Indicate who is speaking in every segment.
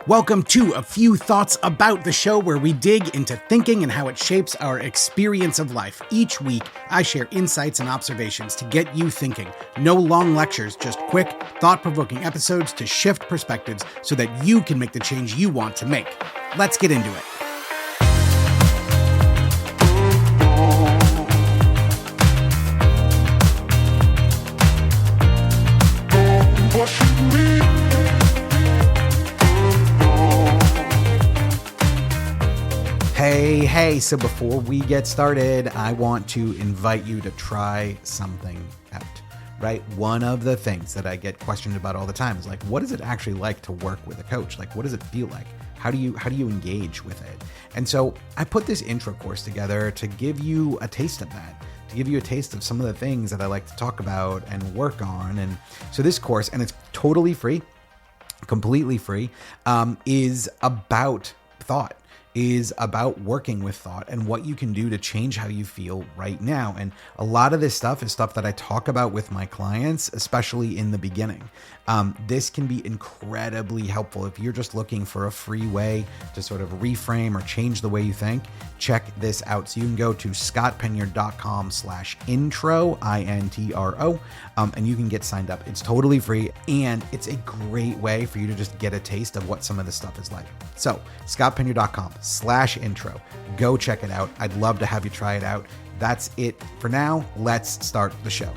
Speaker 1: Welcome to A Few Thoughts About, the show where we dig into thinking and how it shapes our experience of life. Each week, I share insights and observations to get you thinking. No long lectures, just quick, thought-provoking episodes to shift perspectives so that you can make the change you want to make. Let's get into it. Hey, so before we get started, I want to invite you to try something out, right? One of the things that I get questioned about all the time is like, what is it actually like to work with a coach? Like, what does it feel like? How do you engage with it? And so I put this intro course together to give you a taste of that, to give you a taste of some of the things that I like to talk about and work on. And so this course, and it's totally free, completely free, is about thought, is about working with thought and what you can do to change how you feel right now. And a lot of this stuff is stuff that I talk about with my clients, especially in the beginning. This can be incredibly helpful if you're just looking for a free way to sort of reframe or change the way you think. Check this out. So you can go to scottpeniard.com/intro, INTRO, and you can get signed up. It's totally free, and it's a great way for you to just get a taste of what some of this stuff is like. So scottpeniard.com/intro. Go check it out. I'd love to have you try it out. That's it for now. Let's start the show.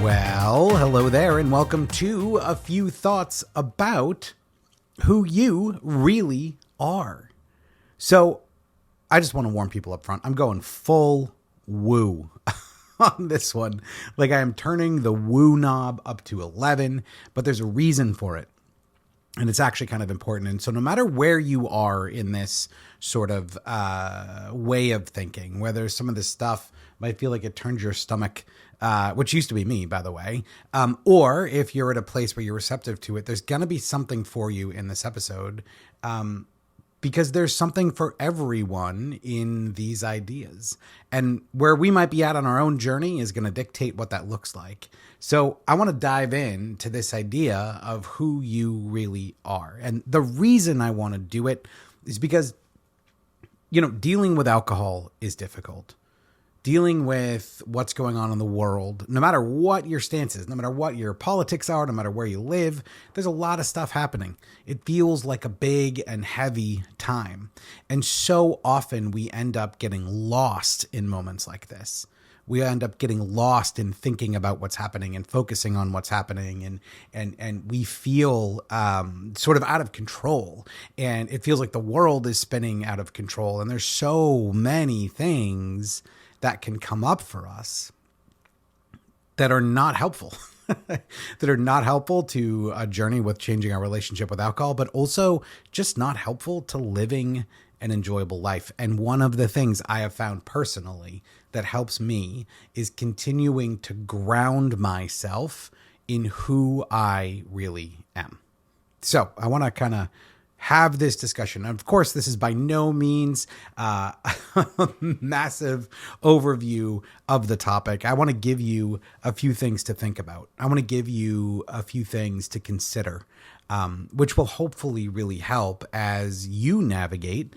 Speaker 1: Well, hello there, and welcome to A Few Thoughts About Who You Really Are. So, I just want to warn people up front. I'm going full woo on this one. Like, I am turning the woo knob up to 11, but there's a reason for it. And it's actually kind of important. And so no matter where you are in this sort of way of thinking, whether some of this stuff might feel like it turns your stomach, which used to be me, by the way, or if you're at a place where you're receptive to it, there's going to be something for you in this episode, because there's something for everyone in these ideas. And where we might be at on our own journey is going to dictate what that looks like. So I want to dive into this idea of who you really are. And the reason I want to do it is because, dealing with alcohol is difficult. Dealing with what's going on in the world, no matter what your stance is, no matter what your politics are, no matter where you live, there's a lot of stuff happening. It feels like a big and heavy time. And so often we end up getting lost in moments like this. We end up getting lost in thinking about what's happening and focusing on what's happening. And we feel sort of out of control. And it feels like the world is spinning out of control. And there's so many things that can come up for us that are not helpful, that are not helpful to a journey with changing our relationship with alcohol, but also just not helpful to living an enjoyable life. And one of the things I have found personally that helps me is continuing to ground myself in who I really am. So I want to kind of have this discussion. Of course, this is by no means a massive overview of the topic. I want to give you a few things to think about. I want to give you a few things to consider, which will hopefully really help as you navigate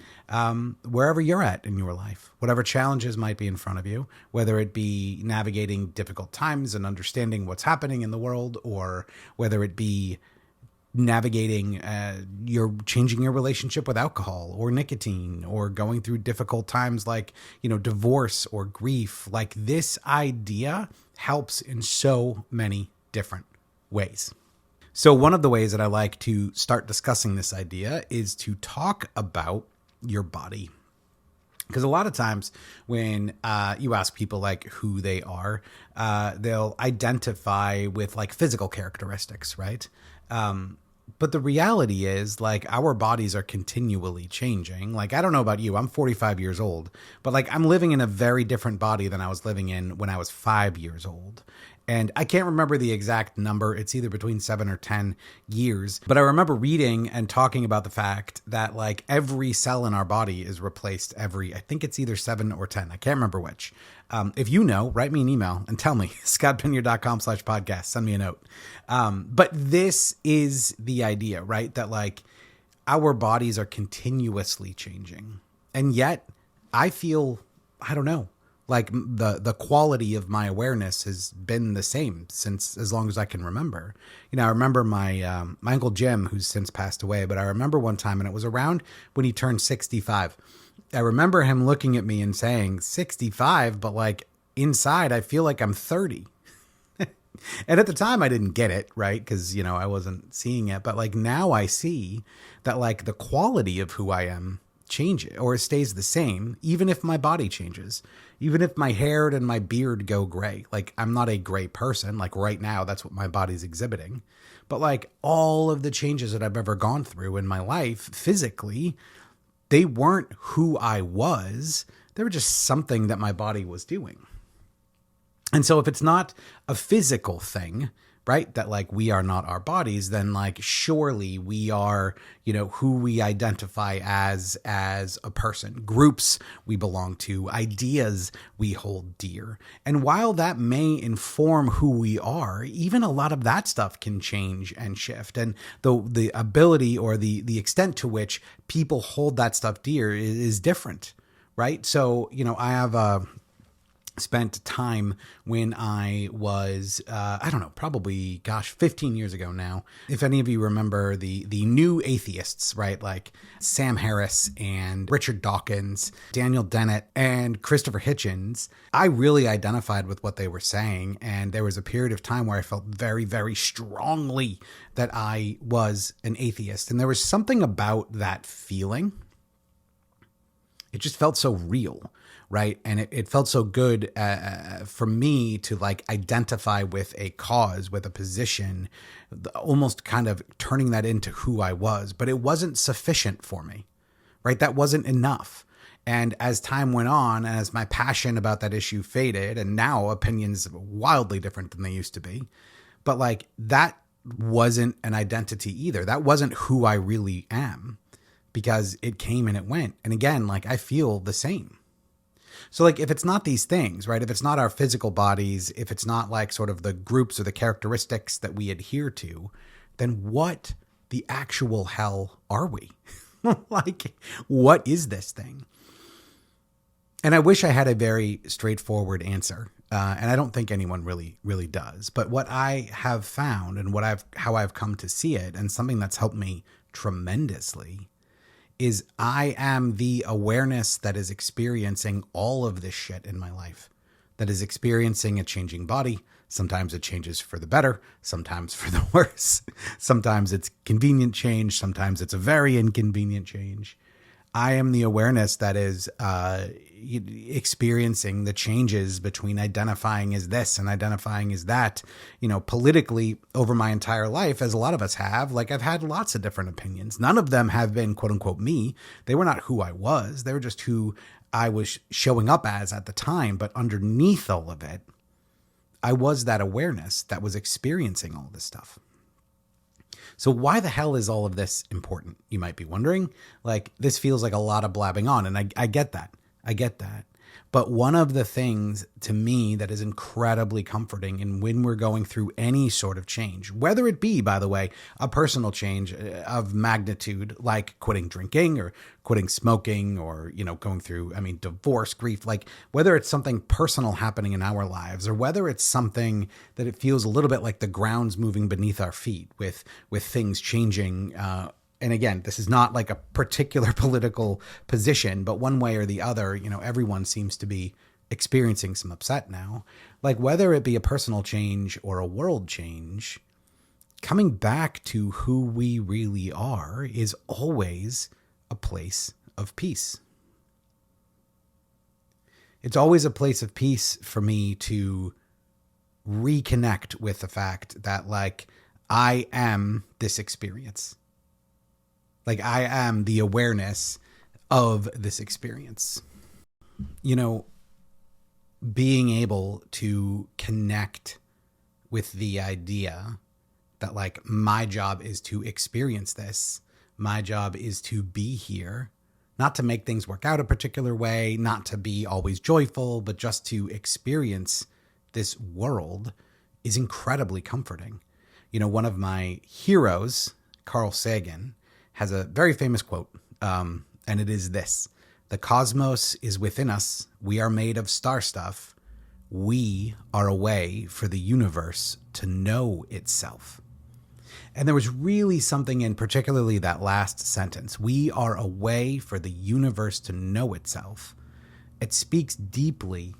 Speaker 1: wherever you're at in your life, whatever challenges might be in front of you, whether it be navigating difficult times and understanding what's happening in the world, or whether it be navigating you're changing your relationship with alcohol or nicotine, or going through difficult times like divorce or grief. Like, this idea helps in so many different ways. So one of the ways that I like to start discussing this idea is to talk about your body. Because a lot of times when you ask people like who they are, they'll identify with like physical characteristics, right? But the reality is, like, our bodies are continually changing. Like, I don't know about you, I'm 45 years old, but like, I'm living in a very different body than I was living in when I was 5 years old. And I can't remember the exact number. It's either between 7 or 10 years. But I remember reading and talking about the fact that like every cell in our body is replaced every, I think it's either 7 or 10. I can't remember which. If you know, write me an email and tell me, scottpinier.com/podcast. Send me a note. But this is the idea, right? That like our bodies are continuously changing. And yet I feel, I don't know, like the quality of my awareness has been the same since as long as I can remember. You know, I remember my Uncle Jim, who's since passed away, but I remember one time, and it was around when he turned 65. I remember him looking at me and saying 65, but like inside, I feel like I'm 30. And at the time I didn't get it, right? Because, you know, I wasn't seeing it. But like now I see that like the quality of who I am changes or stays the same, even if my body changes, even if my hair and my beard go gray. Like I'm not a gray person. Like right now, that's what my body's exhibiting. But like all of the changes that I've ever gone through in my life physically, they weren't who I was. They were just something that my body was doing. And so if it's not a physical thing, right, that like we are not our bodies, then like surely we are, you know, who we identify as a person, groups we belong to, ideas we hold dear. And while that may inform who we are, even a lot of that stuff can change and shift. And the ability or the extent to which people hold that stuff dear is different, right? So, you know, I have spent time when I was, I don't know, probably, 15 years ago now. If any of you remember the new atheists, right? Like Sam Harris and Richard Dawkins, Daniel Dennett, and Christopher Hitchens, I really identified with what they were saying. And there was a period of time where I felt very, very strongly that I was an atheist. And there was something about that feeling. It just felt so real. Right. And it felt so good for me to like identify with a cause, with a position, almost kind of turning that into who I was. But it wasn't sufficient for me. Right. That wasn't enough. And as time went on, as my passion about that issue faded, and now opinions are wildly different than they used to be. But like that wasn't an identity either. That wasn't who I really am, because it came and it went. And again, like I feel the same. So like if it's not these things, right, if it's not our physical bodies, if it's not like sort of the groups or the characteristics that we adhere to, then what the actual hell are we? Like, what is this thing? And I wish I had a very straightforward answer. And I don't think anyone really does. But what I have found and how I've come to see it, and something that's helped me tremendously, is I am the awareness that is experiencing all of this shit in my life, that is experiencing a changing body. Sometimes it changes for the better, sometimes for the worse. Sometimes it's convenient change, sometimes it's a very inconvenient change. I am the awareness that is experiencing the changes between identifying as this and identifying as that, you know, politically over my entire life, as a lot of us have. Like I've had lots of different opinions. None of them have been quote unquote me. They were not who I was. They were just who I was showing up as at the time. But underneath all of it, I was that awareness that was experiencing all this stuff. So why the hell is all of this important? You might be wondering. Like, this feels like a lot of blabbing on, and I get that. I get that. But one of the things to me that is incredibly comforting, and when we're going through any sort of change, whether it be, by the way, a personal change of magnitude, like quitting drinking or quitting smoking, or, you know, going through, divorce, grief, like whether it's something personal happening in our lives, or whether it's something that it feels a little bit like the ground's moving beneath our feet with things changing, and again, this is not like a particular political position, but one way or the other, you know, everyone seems to be experiencing some upset now. Like whether it be a personal change or a world change, coming back to who we really are is always a place of peace. It's always a place of peace for me to reconnect with the fact that, like, I am this experience. Like, I am the awareness of this experience. You know, being able to connect with the idea that, like, my job is to experience this. My job is to be here, not to make things work out a particular way, not to be always joyful, but just to experience this world is incredibly comforting. You know, one of my heroes, Carl Sagan, has a very famous quote, and it is this: "The cosmos is within us. We are made of star stuff. We are a way for the universe to know itself." And there was really something in particularly that last sentence. We are a way for the universe to know itself. It speaks deeply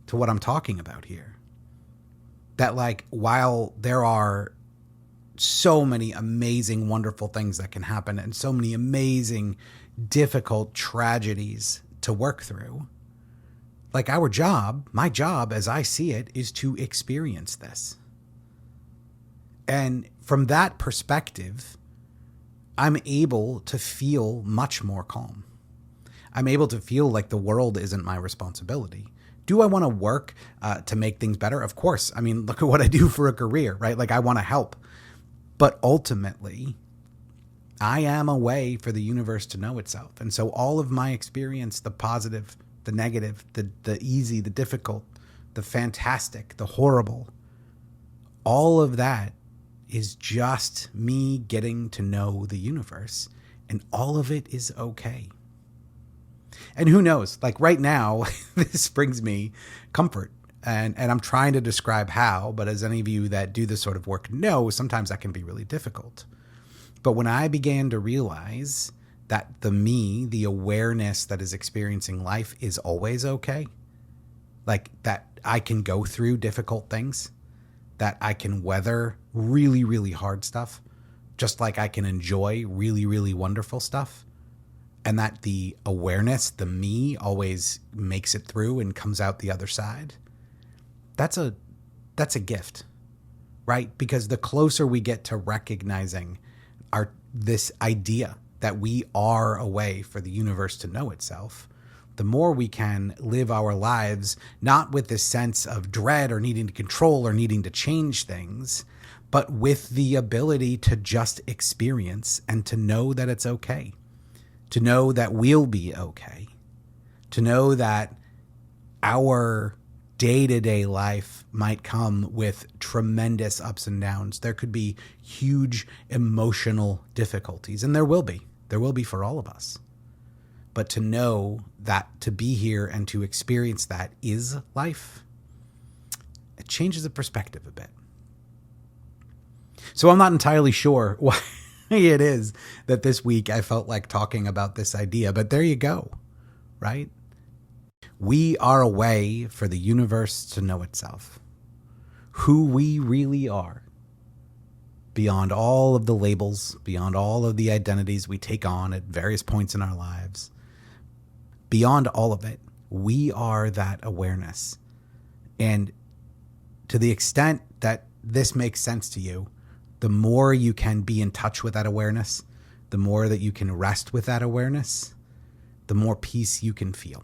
Speaker 1: to what I'm talking about here. That, like, while there are so many amazing, wonderful things that can happen and so many amazing, difficult tragedies to work through, like, our job, my job as I see it, is to experience this. And from that perspective, I'm able to feel much more calm. I'm able to feel like the world isn't my responsibility. Do I want to work to make things better? Of course. I mean, look at what I do for a career, right? Like, I want to help. But ultimately, I am a way for the universe to know itself. And so all of my experience, the positive, the negative, the easy, the difficult, the fantastic, the horrible, all of that is just me getting to know the universe. And all of it is okay. And who knows, like right now, this brings me comfort. And I'm trying to describe how, but as any of you that do this sort of work know, sometimes that can be really difficult. But when I began to realize that the me, the awareness that is experiencing life, is always okay, like that I can go through difficult things, that I can weather really, really hard stuff, just like I can enjoy really, really wonderful stuff, and that the awareness, the me, always makes it through and comes out the other side. That's a gift, right? Because the closer we get to recognizing this idea that we are a way for the universe to know itself, the more we can live our lives not with this sense of dread or needing to control or needing to change things, but with the ability to just experience and to know that it's okay, to know that we'll be okay, to know that our day-to-day life might come with tremendous ups and downs. There could be huge emotional difficulties, and there will be for all of us. But to know that to be here and to experience that is life, it changes the perspective a bit. So I'm not entirely sure why it is that this week I felt like talking about this idea, but there you go, right? We are a way for the universe to know itself, who we really are, beyond all of the labels, beyond all of the identities we take on at various points in our lives. Beyond all of it, we are that awareness. And to the extent that this makes sense to you, the more you can be in touch with that awareness, the more that you can rest with that awareness, the more peace you can feel.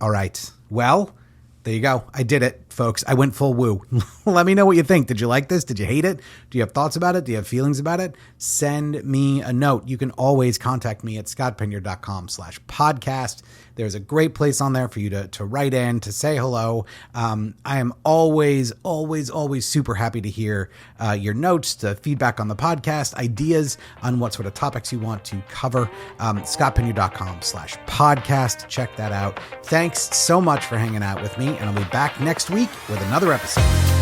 Speaker 1: All right. Well, there you go. I did it, folks. I went full woo. Let me know what you think. Did you like this? Did you hate it? Do you have thoughts about it? Do you have feelings about it? Send me a note. You can always contact me at scottpiniard.com/podcast. There's a great place on there for you to write in, to say hello. I am always super happy to hear your notes, the feedback on the podcast, ideas on what sort of topics you want to cover. scottpiniard.com/podcast. Check that out. Thanks so much for hanging out with me, and I'll be back next week with another episode.